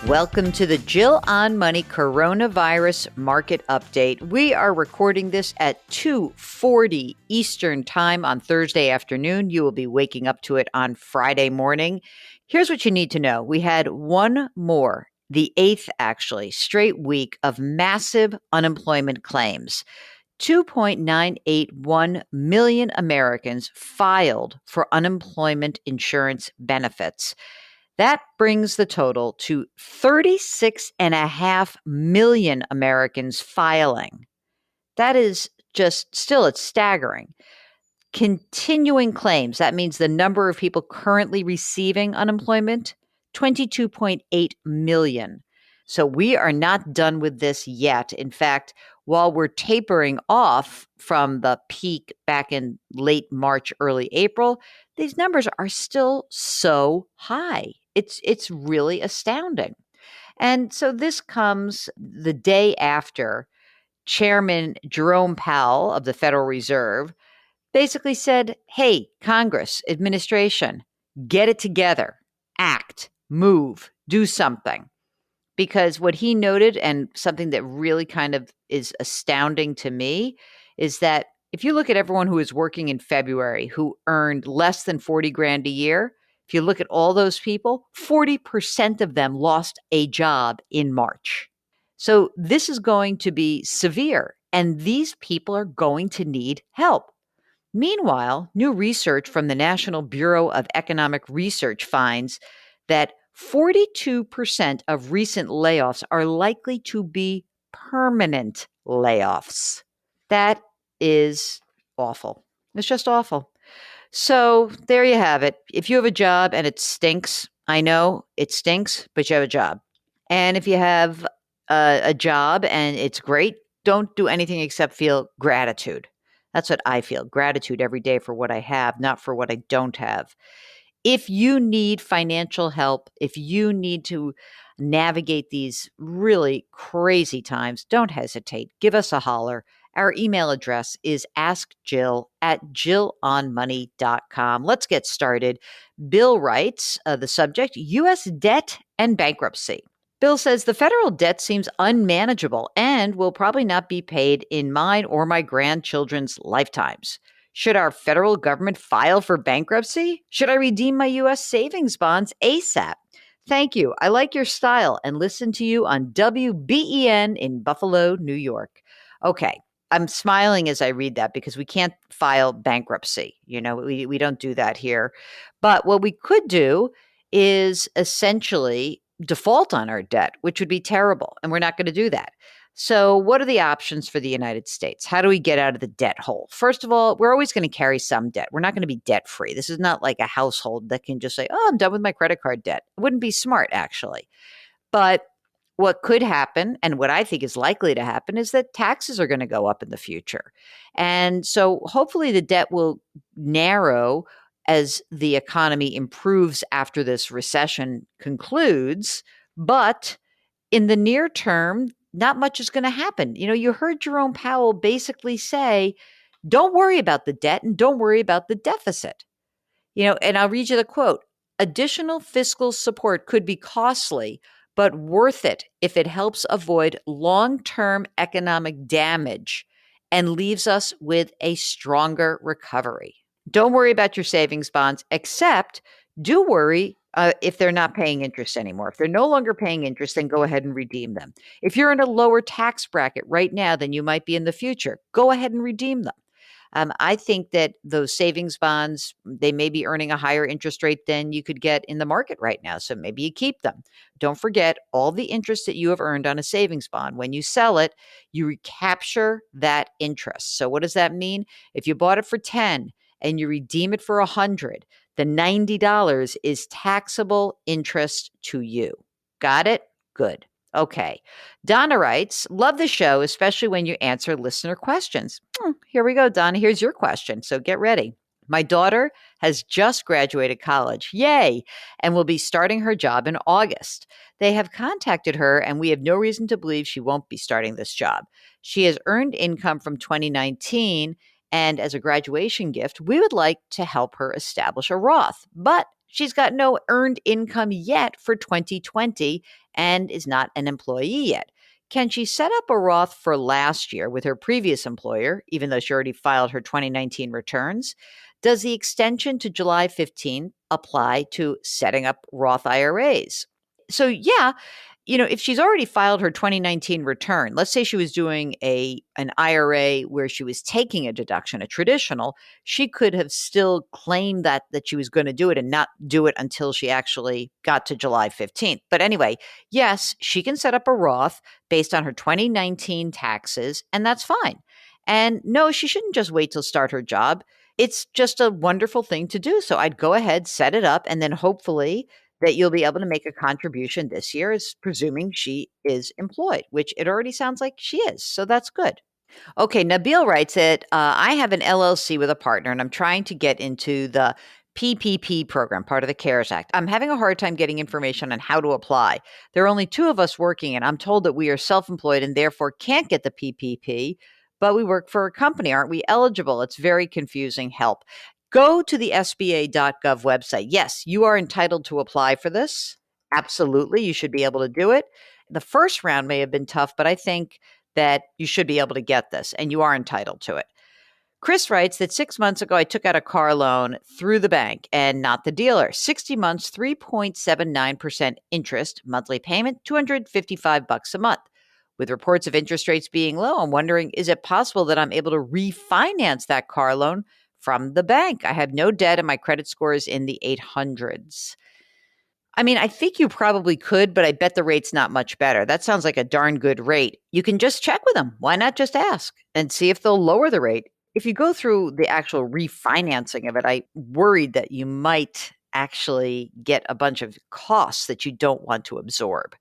Welcome to the Jill on Money Coronavirus Market Update. We are recording this at 2:40 Eastern Time on Thursday afternoon. You will be waking up to it on Friday morning. Here's what you need to know. We had one more, the eighth actually, straight week of massive unemployment claims. 2.981 million Americans filed for unemployment insurance benefits. That brings the total to 36.5 million Americans filing. That is just still, it's staggering. Continuing claims, that means the number of people currently receiving unemployment, 22.8 million. So we are not done with this yet. In fact, while we're tapering off from the peak back in late March, early April, these numbers are still so high. It's really astounding. And so this comes the day after Chairman Jerome Powell of the Federal Reserve basically said, hey, Congress, administration, get it together, act, move, do something. Because what he noted, and something that really kind of is astounding to me, is that if you look at everyone who is working in February who earned less than 40 grand a year, if you look at all those people, 40% of them lost a job in March. So this is going to be severe, and these people are going to need help. Meanwhile, new research from the National Bureau of Economic Research finds that 42% of recent layoffs are likely to be permanent layoffs. That is awful. It's just awful. So there you have it. If you have a job and it stinks, I know it stinks, but you have a job. And if you have a job and it's great, don't do anything except feel gratitude. That's what I feel. Gratitude every day for what I have, not for what I don't have. If you need financial help, if you need to navigate these really crazy times, don't hesitate. Give us a holler. Our email address is askjill@jillonmoney.com. Let's get started. Bill writes, the subject, U.S. debt and bankruptcy. Bill says the federal debt seems unmanageable and will probably not be paid in mine or my grandchildren's lifetimes. Should our federal government file for bankruptcy? Should I redeem my U.S. savings bonds ASAP? Thank you. I like your style and listen to you on WBEN in Buffalo, New York. Okay. I'm smiling as I read that because we can't file bankruptcy. You know, we don't do that here. But what we could do is essentially default on our debt, which would be terrible. And we're not going to do that. So what are the options for the United States? How do we get out of the debt hole? First of all, we're always going to carry some debt. We're not going to be debt free. This is not like a household that can just say, oh, I'm done with my credit card debt. It wouldn't be smart, actually. But what could happen, and what I think is likely to happen, is that taxes are going to go up in the future. And so hopefully the debt will narrow as the economy improves after this recession concludes. But in the near term, not much is going to happen. You know, you heard Jerome Powell basically say, don't worry about the debt and don't worry about the deficit. You know, and I'll read you the quote. Additional fiscal support could be costly, but worth it if it helps avoid long-term economic damage and leaves us with a stronger recovery. Don't worry about your savings bonds, except do worry if they're not paying interest anymore. If they're no longer paying interest, then go ahead and redeem them. If you're in a lower tax bracket right now than you might be in the future, go ahead and redeem them. I think that those savings bonds, they may be earning a higher interest rate than you could get in the market right now. So maybe you keep them. Don't forget all the interest that you have earned on a savings bond. When you sell it, you recapture that interest. So what does that mean? If you bought it for 10 and you redeem it for 100, the $90 is taxable interest to you. Got it? Good. Okay. Donna writes, love the show, especially when you answer listener questions. Here we go, Donna. Here's your question. So get ready. My daughter has just graduated college. Yay. And will be starting her job in August. They have contacted her and we have no reason to believe she won't be starting this job. She has earned income from 2019. And as a graduation gift, we would like to help her establish a Roth. But She's got no earned income yet for 2020 and is not an employee yet. Can she set up a Roth for last year with her previous employer, even though she already filed her 2019 returns? Does the extension to July 15th apply to setting up Roth IRAs? So, yeah, if she's already filed her 2019 return, let's say she was doing an IRA where she was taking a deduction, a traditional, she could have still claimed that she was going to do it and not do it until she actually got to July 15th. But anyway, yes, she can set up a Roth based on her 2019 taxes, and that's fine. And no, she shouldn't just wait till start her job. It's just a wonderful thing to do. So I'd go ahead, set it up, and then hopefully that you'll be able to make a contribution this year, is presuming she is employed, which it already sounds like she is. So that's good. Okay, Nabil writes that I have an LLC with a partner and I'm trying to get into the PPP program, part of the CARES Act. I'm having a hard time getting information on how to apply. There are only two of us working, and I'm told that we are self employed and therefore can't get the PPP, but we work for a company. Aren't we eligible? It's very confusing. Help. Go to the SBA.gov website. Yes, you are entitled to apply for this. Absolutely. You should be able to do it. The first round may have been tough, but I think that you should be able to get this and you are entitled to it. Chris writes that 6 months ago, I took out a car loan through the bank and not the dealer. 60 months, 3.79% interest, monthly payment, $255 a month. With reports of interest rates being low, I'm wondering, is it possible that I'm able to refinance that car loan from the bank? I have no debt and my credit score is in the 800s. I mean, I think you probably could, but I bet the rate's not much better. That sounds like a darn good rate. You can just check with them. Why not just ask and see if they'll lower the rate? If you go through the actual refinancing of it, I worried that you might actually get a bunch of costs that you don't want to absorb.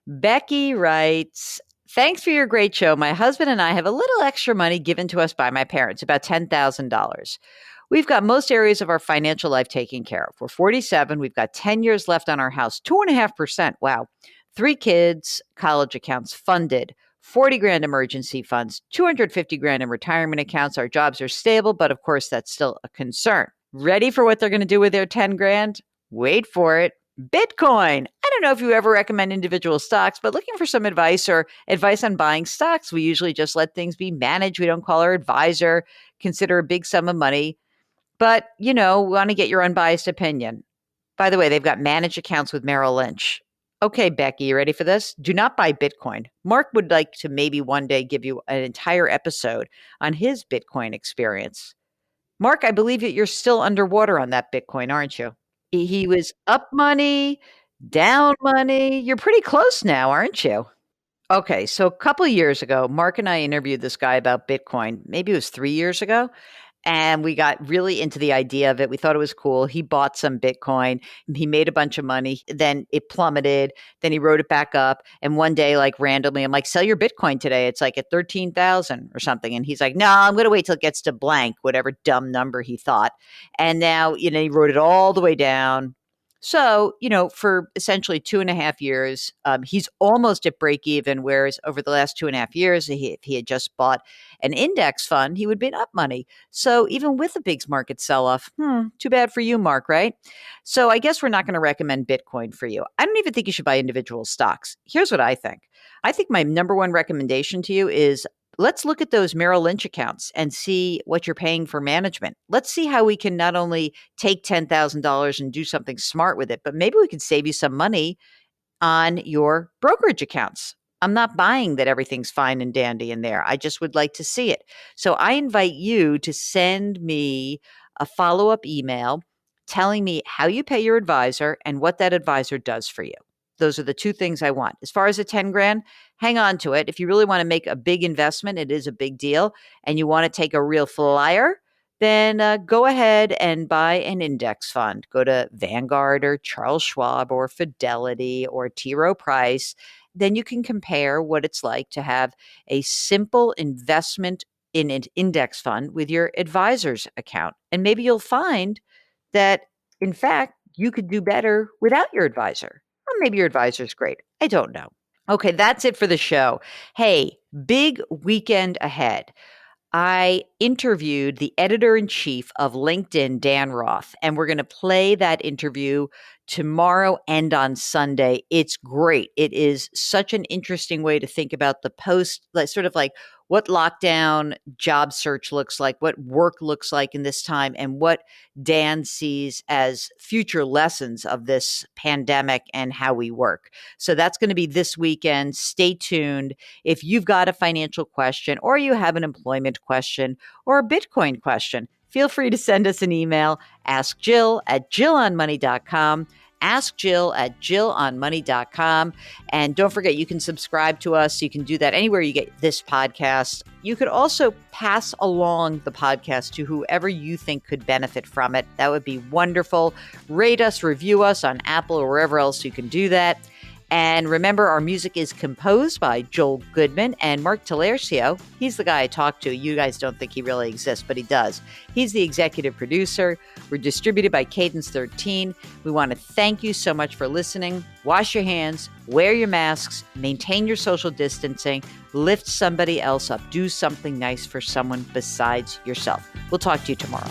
Becky writes, thanks for your great show. My husband and I have a little extra money given to us by my parents, about $10,000. We've got most areas of our financial life taken care of. We're 47. We've got 10 years left on our house, 2.5%. Wow. 3 kids, college accounts funded, 40 grand emergency funds, 250 grand in retirement accounts. Our jobs are stable, but of course, that's still a concern. Ready for what they're going to do with their 10 grand? Wait for it. Bitcoin. I don't know if you ever recommend individual stocks, but looking for some advice or advice on buying stocks, we usually just let things be managed. We don't call our advisor, consider a big sum of money. But, we want to get your unbiased opinion. By the way, they've got managed accounts with Merrill Lynch. Okay, Becky, you ready for this? Do not buy Bitcoin. Mark would like to maybe one day give you an entire episode on his Bitcoin experience. Mark, I believe that you're still underwater on that Bitcoin, aren't you? He was up money, down money. You're pretty close now, aren't you? Okay, so a couple of years ago, Mark and I interviewed this guy about Bitcoin. Maybe it was 3 years ago. And we got really into the idea of it. We thought it was cool. He bought some Bitcoin. He made a bunch of money. Then it plummeted. Then he wrote it back up. And one day, like randomly, I'm like, sell your Bitcoin today. It's like at 13,000 or something. And he's like, no, I'm going to wait till it gets to blank, whatever dumb number he thought. And now, he wrote it all the way down. So, for essentially 2.5 years, he's almost at break even. Whereas over the last 2.5 years, if he had just bought an index fund, he would have been up money. So even with the big market sell off, too bad for you, Mark, right? So I guess we're not going to recommend Bitcoin for you. I don't even think you should buy individual stocks. Here's what I think. I think my number one recommendation to you is let's look at those Merrill Lynch accounts and see what you're paying for management. Let's see how we can not only take $10,000 and do something smart with it, but maybe we could save you some money on your brokerage accounts. I'm not buying that everything's fine and dandy in there. I just would like to see it. So I invite you to send me a follow-up email telling me how you pay your advisor and what that advisor does for you. Those are the two things I want. As far as the 10 grand, hang on to it. If you really want to make a big investment, it is a big deal, and you want to take a real flyer, then go ahead and buy an index fund. Go to Vanguard or Charles Schwab or Fidelity or T. Rowe Price. Then you can compare what it's like to have a simple investment in an index fund with your advisor's account. And maybe you'll find that, in fact, you could do better without your advisor. Or maybe your advisor's great. I don't know. Okay, that's it for the show. Hey, big weekend ahead. I interviewed the editor-in-chief of LinkedIn, Dan Roth, and we're going to play that interview tomorrow and on Sunday. It's great. It is such an interesting way to think about the post, like sort of like what lockdown job search looks like, what work looks like in this time, and what Dan sees as future lessons of this pandemic and how we work. So that's going to be this weekend. Stay tuned. If you've got a financial question or you have an employment question or a Bitcoin question, feel free to send us an email. Ask Jill at jillonmoney.com. Ask Jill at jillonmoney.com. And don't forget, you can subscribe to us. You can do that anywhere you get this podcast. You could also pass along the podcast to whoever you think could benefit from it. That would be wonderful. Rate us, review us on Apple or wherever else you can do that. And remember, our music is composed by Joel Goodman and Mark Talercio. He's the guy I talked to. You guys don't think he really exists, but he does. He's the executive producer. We're distributed by Cadence 13. We want to thank you so much for listening. Wash your hands, wear your masks, maintain your social distancing, lift somebody else up, do something nice for someone besides yourself. We'll talk to you tomorrow.